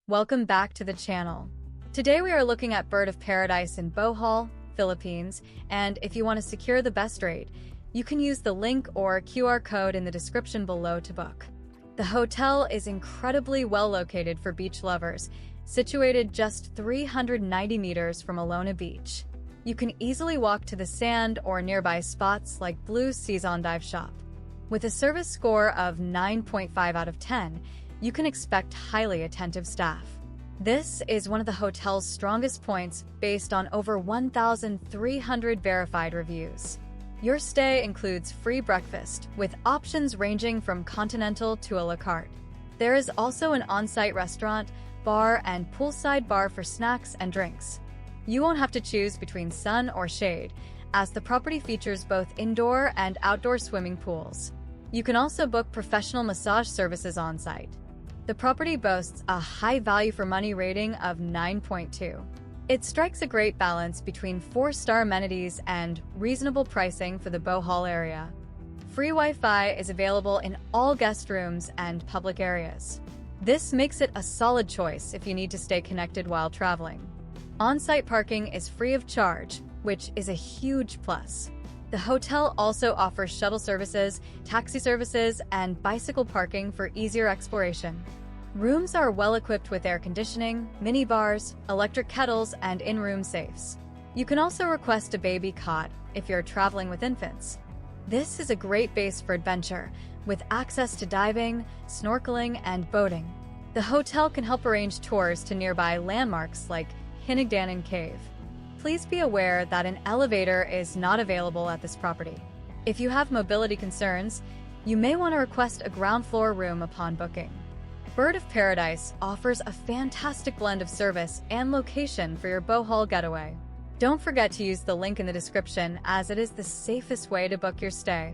Welcome back to the channel. Today we are looking at Bird of Paradise in Bohol, Philippines, and if you want to secure the best rate, you can use the link or QR code in the description below to book. The hotel is incredibly well located for beach lovers, situated just 390 meters from Alona Beach. You can easily walk to the sand or nearby spots like Blue Season Dive Shop. With a service score of 9.5 out of 10, you can expect highly attentive staff. This is one of the hotel's strongest points based on over 1,300 verified reviews. Your stay includes free breakfast, with options ranging from continental to a la carte. There is also an on-site restaurant, bar, and poolside bar for snacks and drinks. You won't have to choose between sun or shade, as the property features both indoor and outdoor swimming pools. You can also book professional massage services on-site. The property boasts a high value for money rating of 9.2. It strikes a great balance between 4-star amenities and reasonable pricing for the Bohol area. Free Wi-Fi is available in all guest rooms and public areas. This makes it a solid choice if you need to stay connected while traveling. On-site parking is free of charge, which is a huge plus. The hotel also offers shuttle services, taxi services, and bicycle parking for easier exploration. Rooms are well equipped with air conditioning, mini bars, electric kettles, and in-room safes. You can also request a baby cot if you're traveling with infants. This is a great base for adventure, with access to diving, snorkeling, and boating. The hotel can help arrange tours to nearby landmarks like Hinagdanan Cave. Please be aware that an elevator is not available at this property. If you have mobility concerns, you may want to request a ground floor room upon booking. Bird of Paradise offers a fantastic blend of service and location for your Bohol getaway. Don't forget to use the link in the description, as it is the safest way to book your stay.